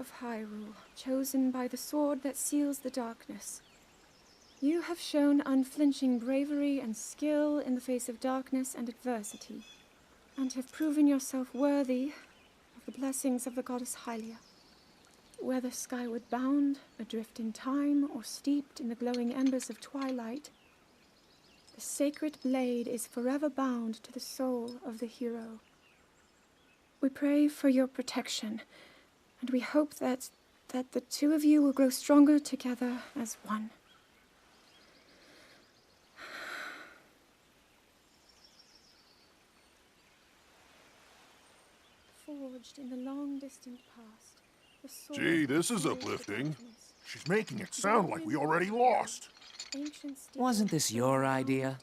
of Hyrule, chosen by the sword that seals the darkness. You have shown unflinching bravery and skill in the face of darkness and adversity, and have proven yourself worthy of the blessings of the goddess Hylia. Whether skyward bound, adrift in time, or steeped in the glowing embers of twilight, the sacred blade is forever bound to the soul of the hero. We pray for your protection, and we hope that the two of you will grow stronger together as one. Forged in the long distant past, the sword. Gee, this is uplifting. She's making it sound like we already lost. Wasn't this your idea?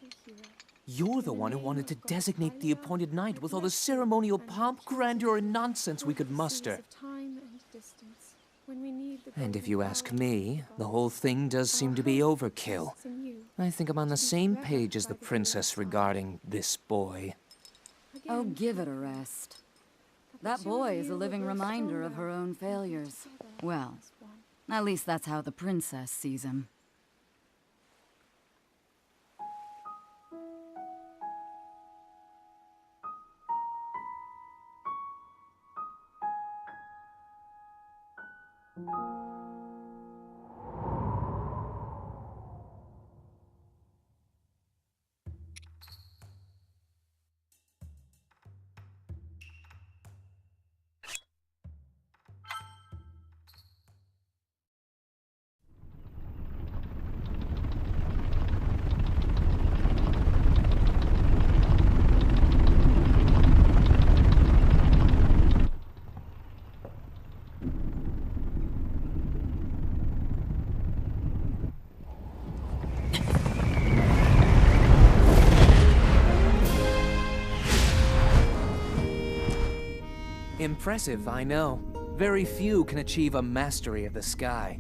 You're the one who wanted to designate the appointed knight with all the ceremonial pomp, grandeur, and nonsense we could muster. And if you ask me, the whole thing does seem to be overkill. I think I'm on the same page as the princess regarding this boy. Oh, give it a rest. That boy is a living reminder of her own failures. Well, at least that's how the princess sees him. Impressive, I know. Very few can achieve a mastery of the sky.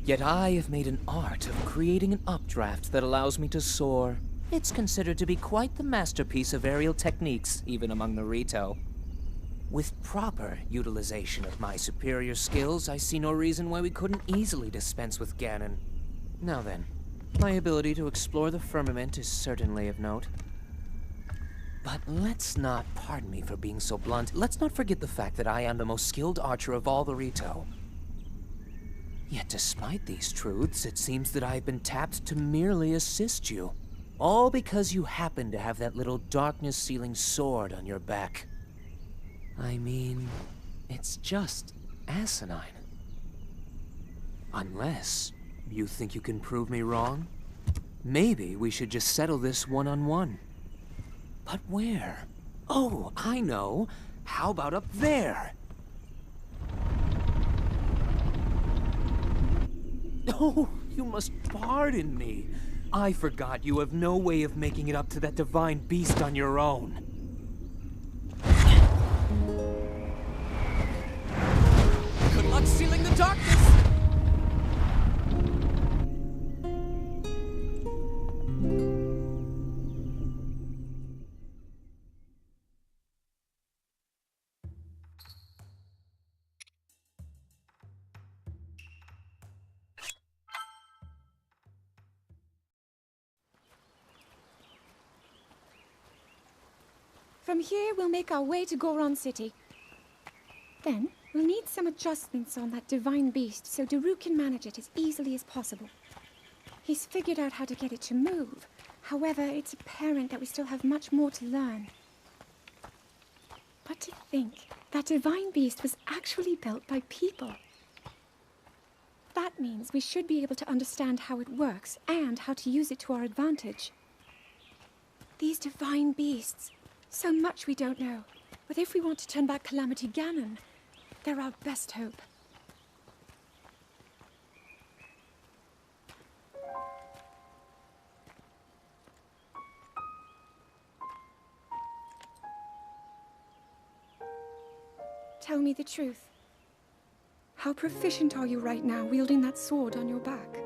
Yet I have made an art of creating an updraft that allows me to soar. It's considered to be quite the masterpiece of aerial techniques, even among the Rito. With proper utilization of my superior skills, I see no reason why we couldn't easily dispense with Ganon. Now then, my ability to explore the firmament is certainly of note. But let's not, pardon me for being so blunt, let's not forget the fact that I am the most skilled archer of all the Rito. Yet despite these truths, it seems that I've been tapped to merely assist you. All because you happen to have that little darkness-sealing sword on your back. I mean, it's just asinine. Unless you think you can prove me wrong? Maybe we should just settle this one-on-one. But where? Oh, I know. How about up there? Oh, you must pardon me. I forgot you have no way of making it up to that divine beast on your own. Good luck sealing the darkness! From here, we'll make our way to Goron City. Then, we'll need some adjustments on that divine beast so Daruk can manage it as easily as possible. He's figured out how to get it to move. However, it's apparent that we still have much more to learn. But to think that divine beast was actually built by people. That means we should be able to understand how it works and how to use it to our advantage. These divine beasts, so much we don't know. But if we want to turn back Calamity Ganon, they're our best hope. Tell me the truth. How proficient are you right now wielding that sword on your back?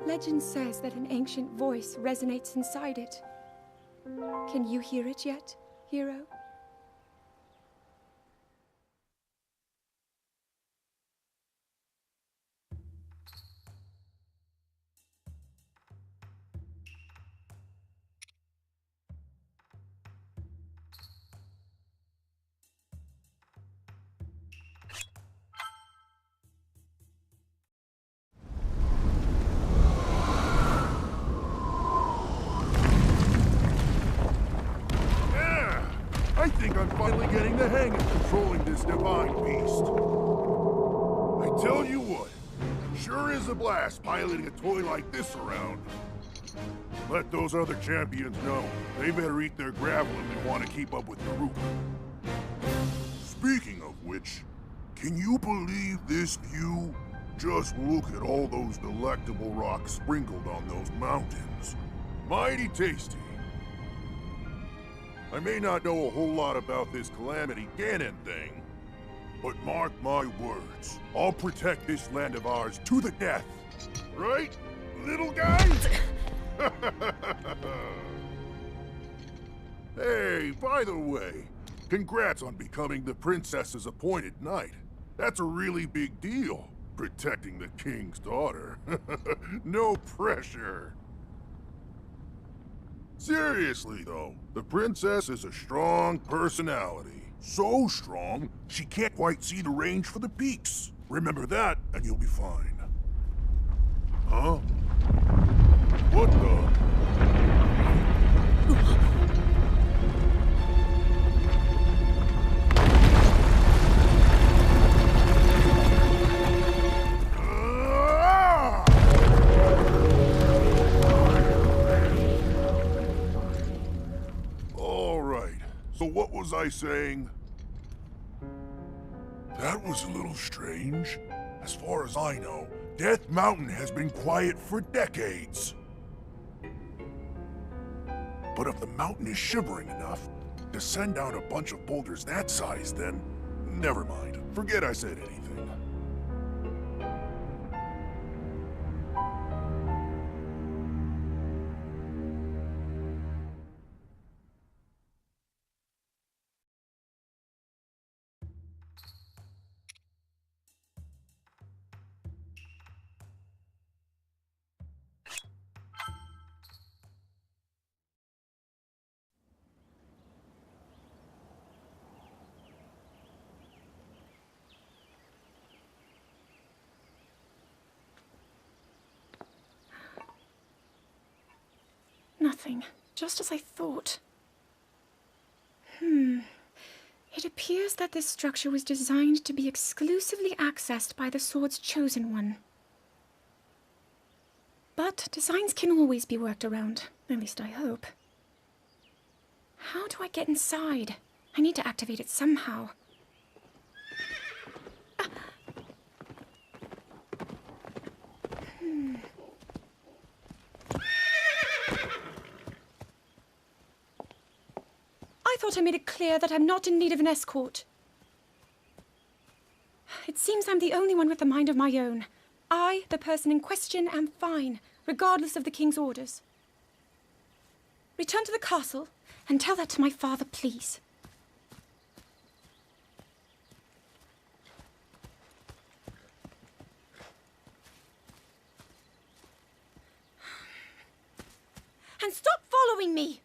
Legend says that an ancient voice resonates inside it. Can you hear it yet, hero? the hang of controlling this divine beast. I tell you what, sure is a blast piloting a toy like this around. Let those other champions know. They better eat their gravel if they want to keep up with the Daruk. Speaking of which, can you believe this view? Just look at all those delectable rocks sprinkled on those mountains. Mighty tasty. I may not know a whole lot about this Calamity Ganon thing, but mark my words, I'll protect this land of ours to the death. Right, little guys? Hey, by the way, congrats on becoming the princess's appointed knight. That's a really big deal, protecting the king's daughter. No pressure. Seriously, though, the princess is a strong personality. So strong, she can't quite see the range for the peaks. Remember that, and you'll be fine. Huh? What the? So what was I saying? That was a little strange. As far as I know, Death Mountain has been quiet for decades. But if the mountain is shivering enough to send down a bunch of boulders that size, then never mind. Forget I said anything. Nothing. Just as I thought. It appears that this structure was designed to be exclusively accessed by the sword's chosen one. But designs can always be worked around. At least I hope. How do I get inside? I need to activate it somehow. I thought I made it clear that I'm not in need of an escort. It seems I'm the only one with a mind of my own. I, the person in question, am fine, regardless of the king's orders. Return to the castle and tell that to my father, please. And stop following me!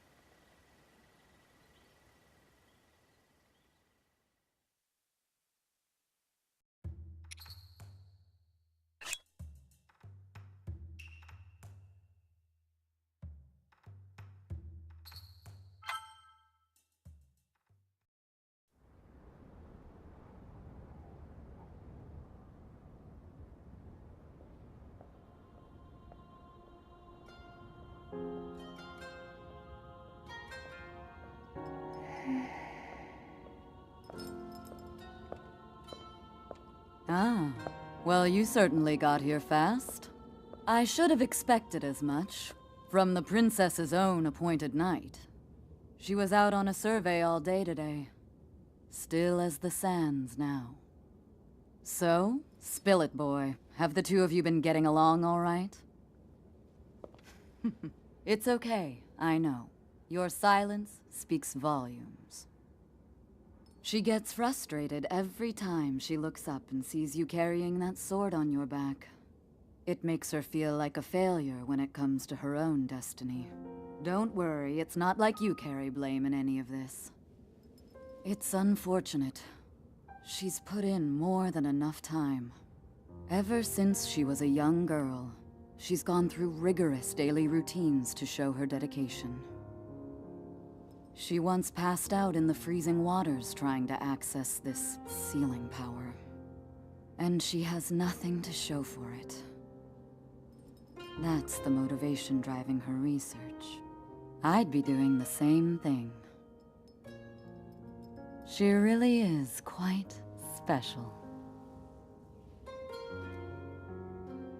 Ah, well, you certainly got here fast. I should have expected as much, from the princess's own appointed knight. She was out on a survey all day today. Still as the sands now. So, spill it, boy. Have the two of you been getting along all right? It's okay, I know. Your silence speaks volumes. She gets frustrated every time she looks up and sees you carrying that sword on your back. It makes her feel like a failure when it comes to her own destiny. Don't worry, it's not like you carry blame in any of this. It's unfortunate. She's put in more than enough time. Ever since she was a young girl, she's gone through rigorous daily routines to show her dedication. She once passed out in the freezing waters trying to access this sealing power. And she has nothing to show for it. That's the motivation driving her research. I'd be doing the same thing. She really is quite special.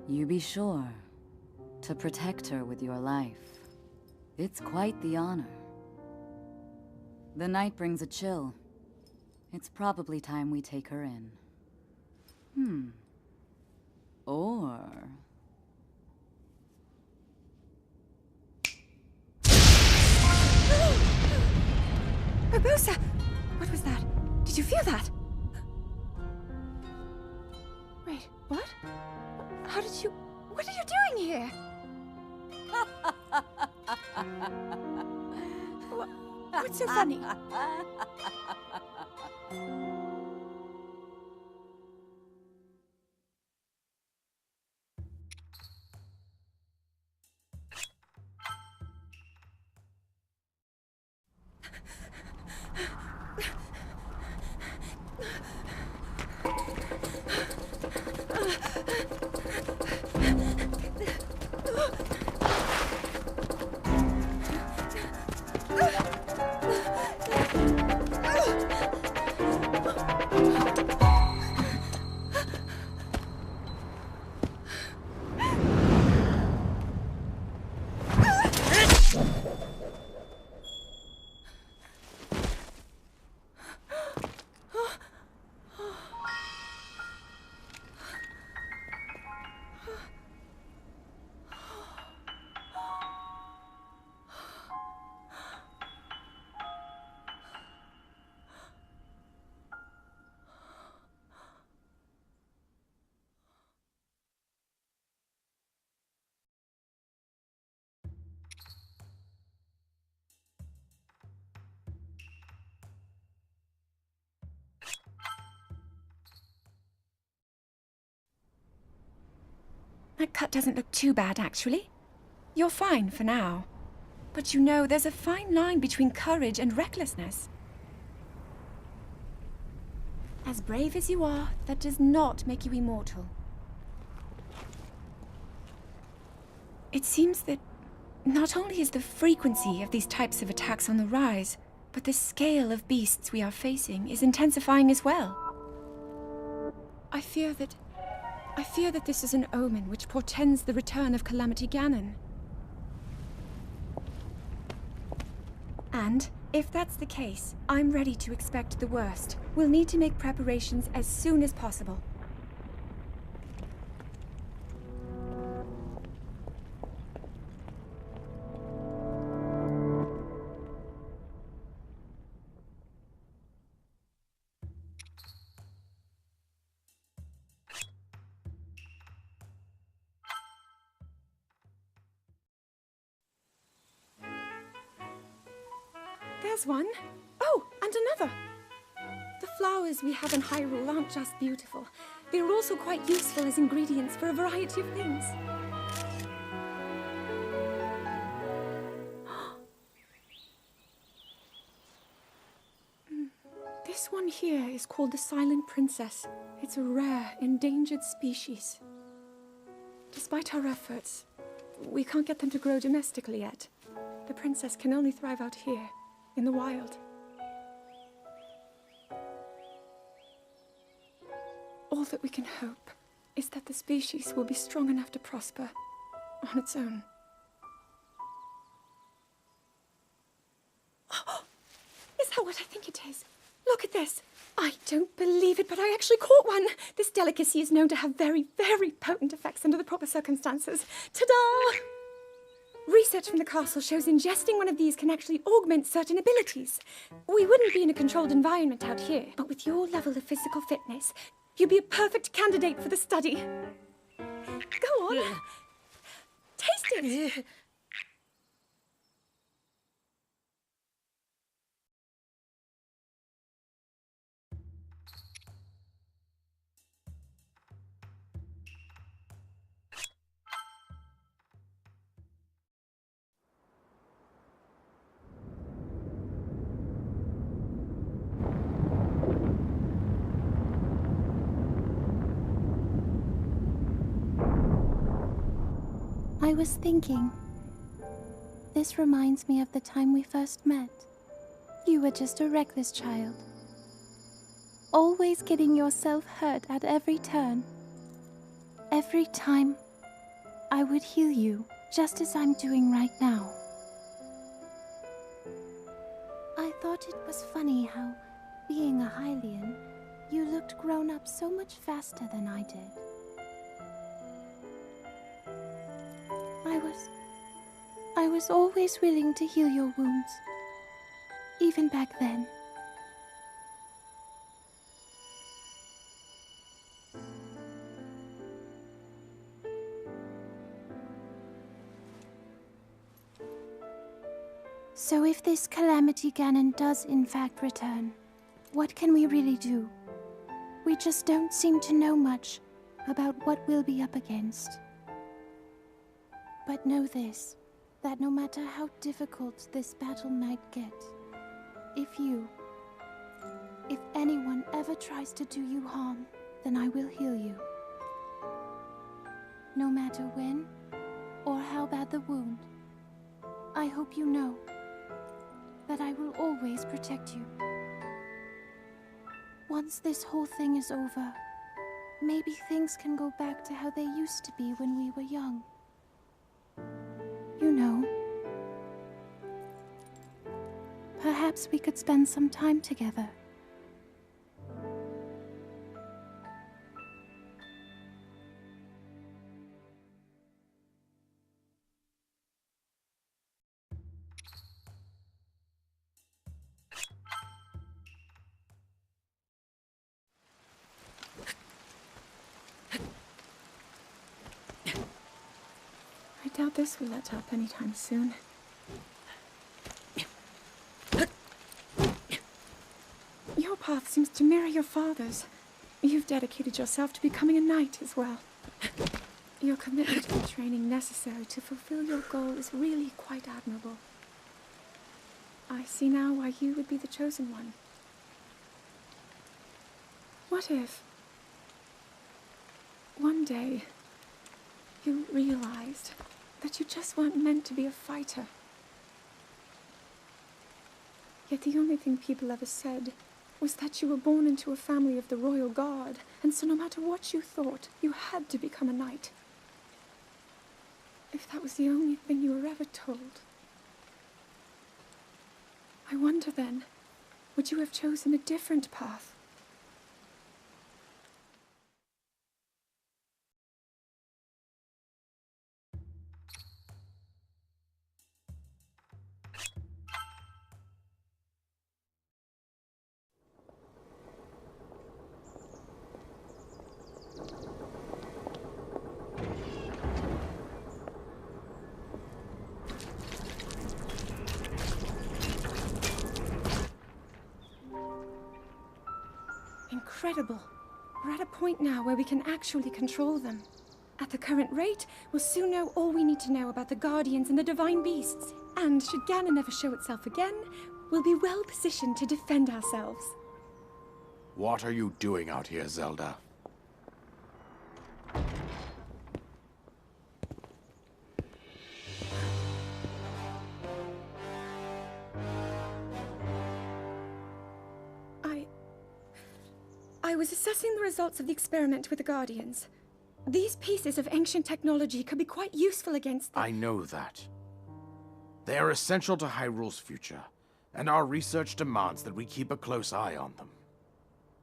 You be sure to protect her with your life. It's quite the honor. The night brings a chill. It's probably time we take her in. Or... Barbossa! What was that? Did you feel that? Wait, what? How did you... What are you doing here? What's so funny? That cut doesn't look too bad, actually. You're fine for now. But you know, there's a fine line between courage and recklessness. As brave as you are, that does not make you immortal. It seems that not only is the frequency of these types of attacks on the rise, but the scale of beasts we are facing is intensifying as well. I fear that this is an omen which portends the return of Calamity Ganon. And, if that's the case, I'm ready to expect the worst. We'll need to make preparations as soon as possible. There's one. Oh, and another. The flowers we have in Hyrule aren't just beautiful. They're also quite useful as ingredients for a variety of things. This one here is called the Silent Princess. It's a rare, endangered species. Despite our efforts, we can't get them to grow domestically yet. The princess can only thrive out here, in the wild. All that we can hope is that the species will be strong enough to prosper on its own. Is that what I think it is? Look at this. I don't believe it, but I actually caught one. This delicacy is known to have very, very potent effects under the proper circumstances. Ta-da! Research from the castle shows ingesting one of these can actually augment certain abilities. We wouldn't be in a controlled environment out here, but with your level of physical fitness, you'd be a perfect candidate for the study. Go on. Taste it. I was thinking. This reminds me of the time we first met. You were just a reckless child. Always getting yourself hurt at every turn. Every time, I would heal you, just as I'm doing right now. I thought it was funny how, being a Hylian, you looked grown up so much faster than I did. I was always willing to heal your wounds, even back then. So if this Calamity Ganon does in fact return, what can we really do? We just don't seem to know much about what we'll be up against. But know this, that no matter how difficult this battle might get, if anyone ever tries to do you harm, then I will heal you. No matter when or how bad the wound, I hope you know that I will always protect you. Once this whole thing is over, maybe things can go back to how they used to be when we were young. You know, perhaps we could spend some time together. I doubt this will let up anytime soon. Your path seems to mirror your father's. You've dedicated yourself to becoming a knight as well. Your commitment to the training necessary to fulfill your goal is really quite admirable. I see now why you would be the chosen one. What if one day you realized that you just weren't meant to be a fighter? Yet the only thing people ever said was that you were born into a family of the Royal Guard, and so no matter what you thought, you had to become a knight. If that was the only thing you were ever told, I wonder then, would you have chosen a different path? Incredible. We're at a point now where we can actually control them. At the current rate, we'll soon know all we need to know about the Guardians and the Divine Beasts. And should Ganon ever show itself again, we'll be well positioned to defend ourselves. What are you doing out here, Zelda? I was assessing the results of the experiment with the Guardians. These pieces of ancient technology could be quite useful against them. I know that. They are essential to Hyrule's future, and our research demands that we keep a close eye on them.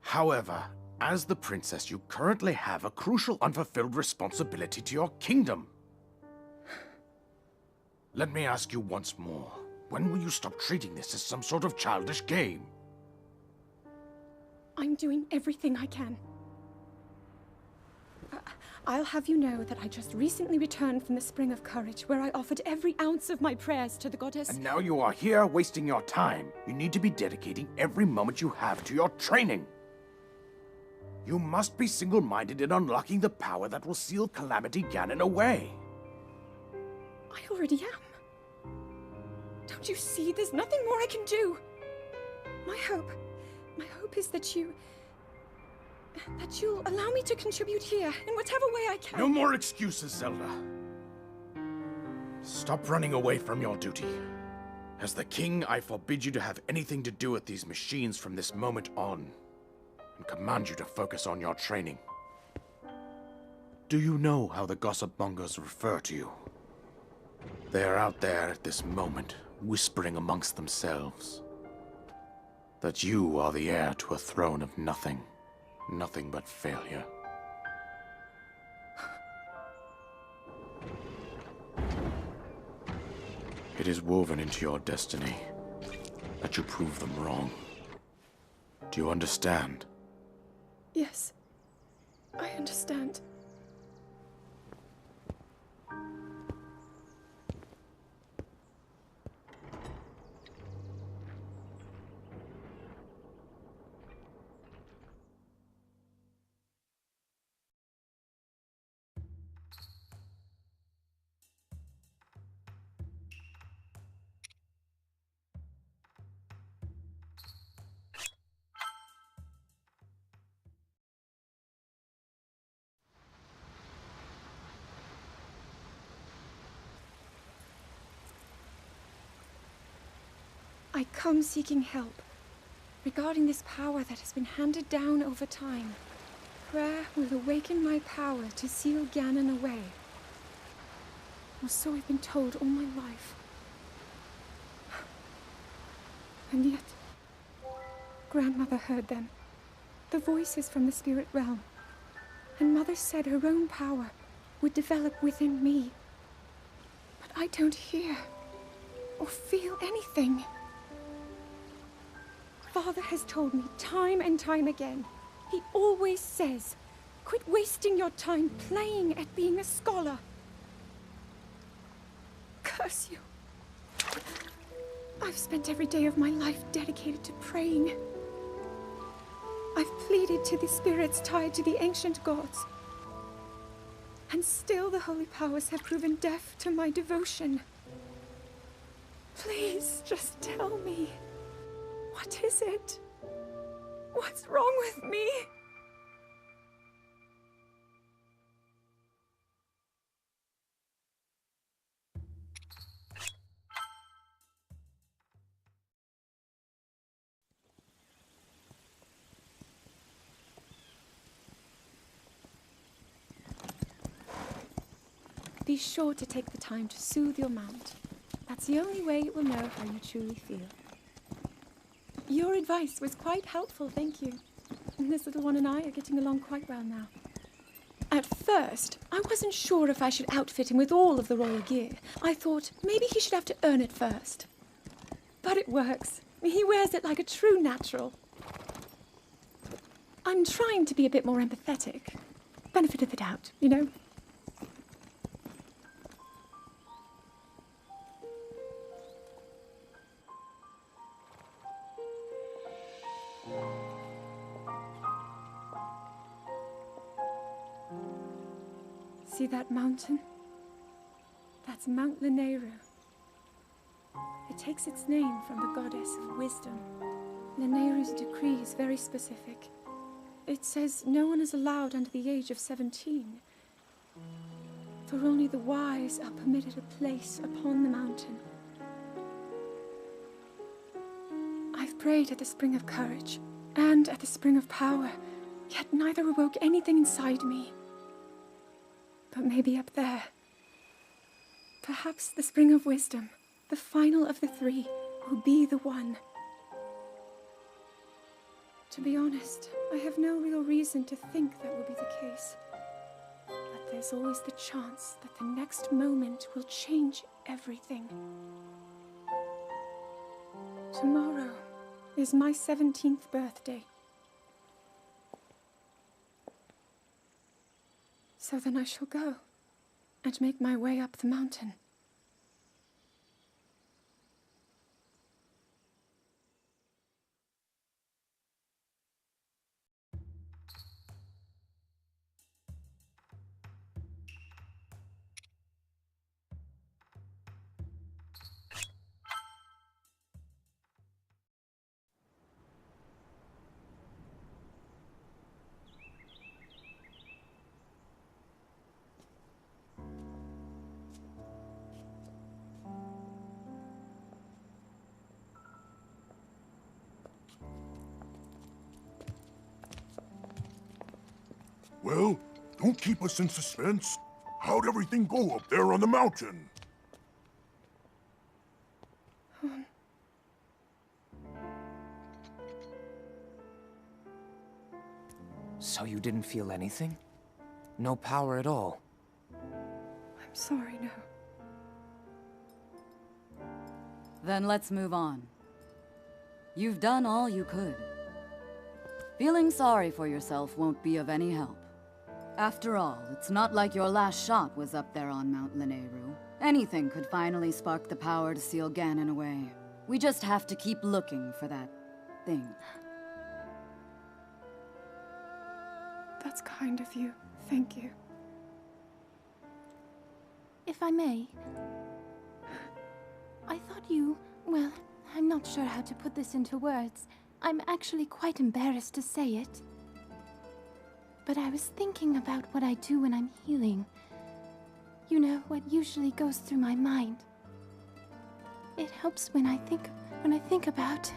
However, as the princess, you currently have a crucial unfulfilled responsibility to your kingdom. Let me ask you once more, when will you stop treating this as some sort of childish game? I'm doing everything I can. I'll have you know that I just recently returned from the Spring of Courage, where I offered every ounce of my prayers to the goddess. And now you are here wasting your time. You need to be dedicating every moment you have to your training. You must be single-minded in unlocking the power that will seal Calamity Ganon away. I already am. Don't you see? There's nothing more I can do. My hope is that you'll allow me to contribute here in whatever way I can. No more excuses, Zelda. Stop running away from your duty. As the king, I forbid you to have anything to do with these machines from this moment on, and command you to focus on your training. Do you know how the gossip mongers refer to you? They are out there at this moment, whispering amongst themselves that you are the heir to a throne of nothing. Nothing but failure. It is woven into your destiny that you prove them wrong. Do you understand? Yes, I understand. I come seeking help regarding this power that has been handed down over time. Prayer will awaken my power to seal Ganon away. Or so I've been told all my life. And yet, Grandmother heard them. The voices from the spirit realm. And Mother said her own power would develop within me. But I don't hear or feel anything. Father has told me time and time again. He always says, quit wasting your time playing at being a scholar. Curse you. I've spent every day of my life dedicated to praying. I've pleaded to the spirits tied to the ancient gods. And still the holy powers have proven deaf to my devotion. Please, just tell me. What is it? What's wrong with me? Be sure to take the time to soothe your mount. That's the only way it will know how you truly feel. Your advice was quite helpful, thank you. This little one and I are getting along quite well now. At first, I wasn't sure if I should outfit him with all of the royal gear. I thought maybe he should have to earn it first. But it works. He wears it like a true natural. I'm trying to be a bit more empathetic. Benefit of the doubt, you know? See that mountain? That's Mount Lanayru. It takes its name from the goddess of wisdom. Lanayru's decree is very specific. It says no one is allowed under the age of 17. For only the wise are permitted a place upon the mountain. I've prayed at the Spring of Courage and at the Spring of Power, yet neither awoke anything inside me. But maybe up there. Perhaps the Spring of Wisdom, the final of the three, will be the one. To be honest, I have no real reason to think that will be the case. But there's always the chance that the next moment will change everything. Tomorrow is my 17th birthday. So then I shall go and make my way up the mountain. Well, don't keep us in suspense. How'd everything go up there on the mountain? So you didn't feel anything? No power at all? I'm sorry, no. Then let's move on. You've done all you could. Feeling sorry for yourself won't be of any help. After all, it's not like your last shot was up there on Mount Lanayru. Anything could finally spark the power to seal Ganon away. We just have to keep looking for that thing. That's kind of you. Thank you. If I may, I thought you... well, I'm not sure how to put this into words. I'm actually quite embarrassed to say it. But I was thinking about what I do when I'm healing. You know, what usually goes through my mind. It helps when I think about...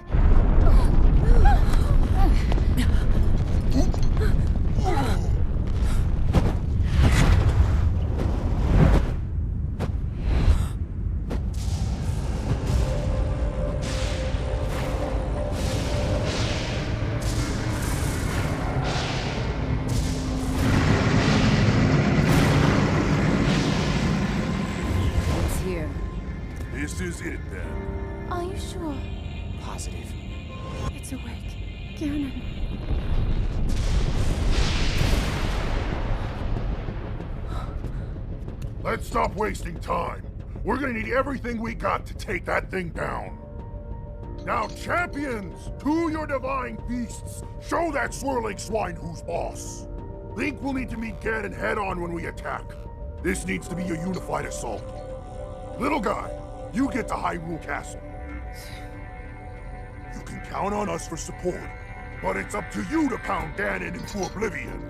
It's here. This is it, then. Are you sure? Positive. It's awake. Ganon. Let's stop wasting time. We're gonna need everything we got to take that thing down. Now, champions, to your divine beasts, show that swirling swine who's boss. Link will need to meet Ganon head-on when we attack. This needs to be a unified assault. Little guy, you get to Hyrule Castle. You can count on us for support, but it's up to you to pound Ganon into oblivion.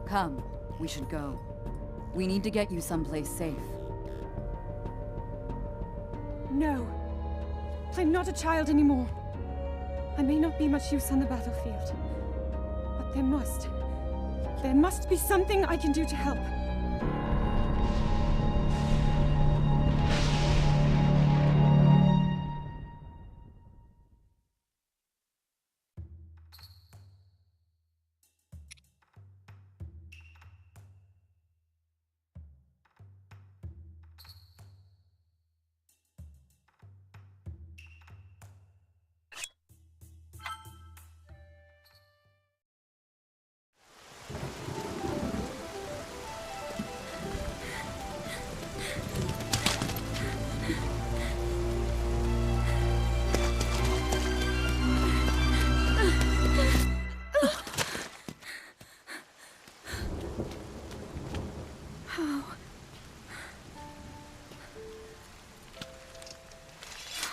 Come, we should go. We need to get you someplace safe. No. I'm not a child anymore. I may not be much use on the battlefield. But there must be something I can do to help.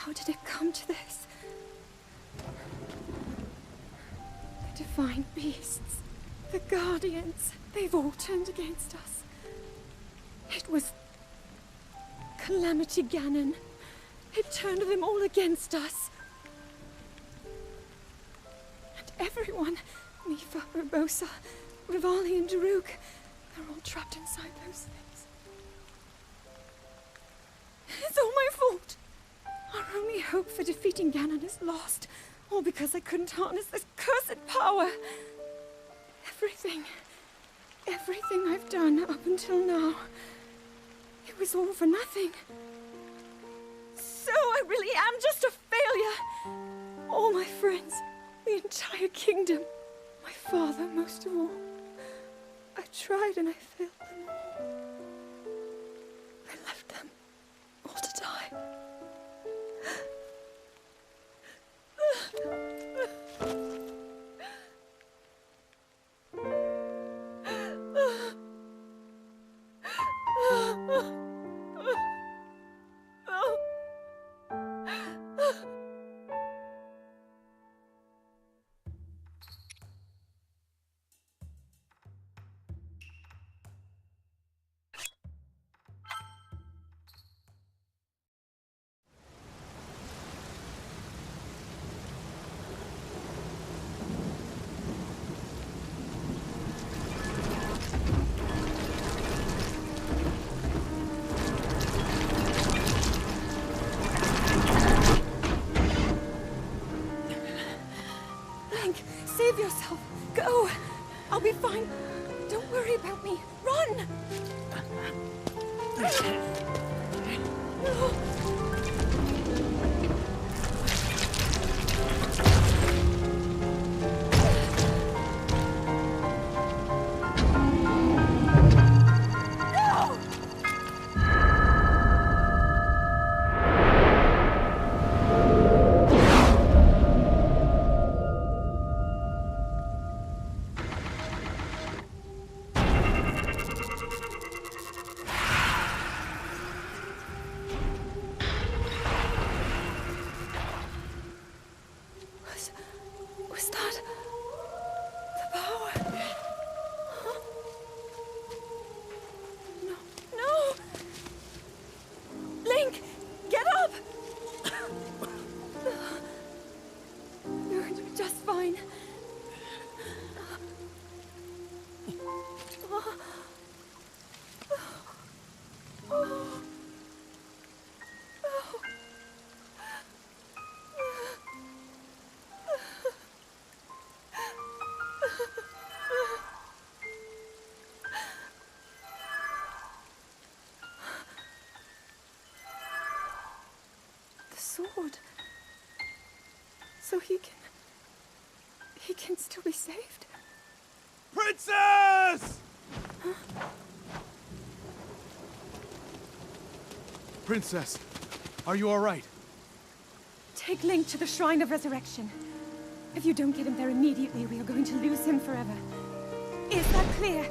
How did it come to this? The divine beasts, the guardians, they've all turned against us. It was Calamity Ganon. It turned them all against us. And everyone, Mipha, Urbosa, Rivali and Daruk, they're all trapped inside those things. It's all my fault. Our only hope for defeating Ganon is lost, all because I couldn't harness this cursed power. Everything I've done up until now, it was all for nothing. So I really am just a failure. All my friends, the entire kingdom, my father most of all. I tried and I failed them all. I left them all to die. Was that the power? Huh? No, no! Link, get up! You're just fine. The sword. So he can still be saved? Princess! Princess, are you all right? Take Link to the Shrine of Resurrection. If you don't get him there immediately, we are going to lose him forever. Is that clear?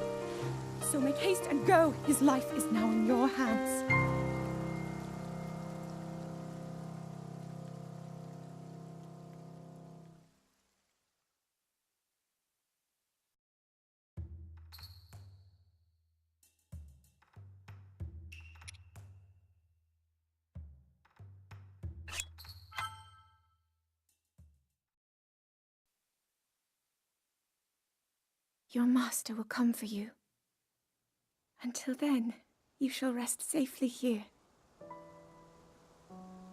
So make haste and go. His life is now in your hands. Your master will come for you. Until then, you shall rest safely here.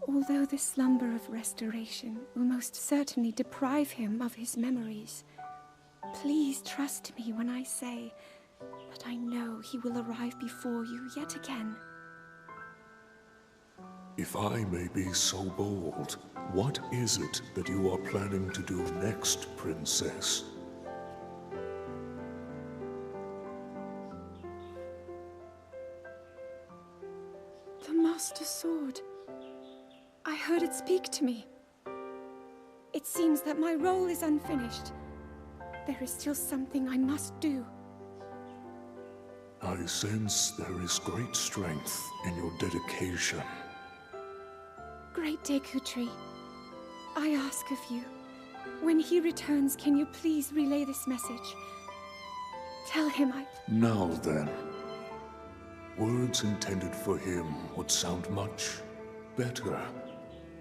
Although the slumber of restoration will most certainly deprive him of his memories, please trust me when I say that I know he will arrive before you yet again. If I may be so bold, what is it that you are planning to do next, Princess? The Master Sword. I heard it speak to me. It seems that my role is unfinished. There is still something I must do. I sense there is great strength in your dedication. Great Dekutri, I ask of you, when he returns, can you please relay this message? Tell him I... Now then, words intended for him would sound much better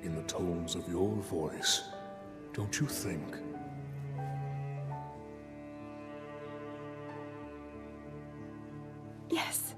in the tones of your voice, don't you think? Yes.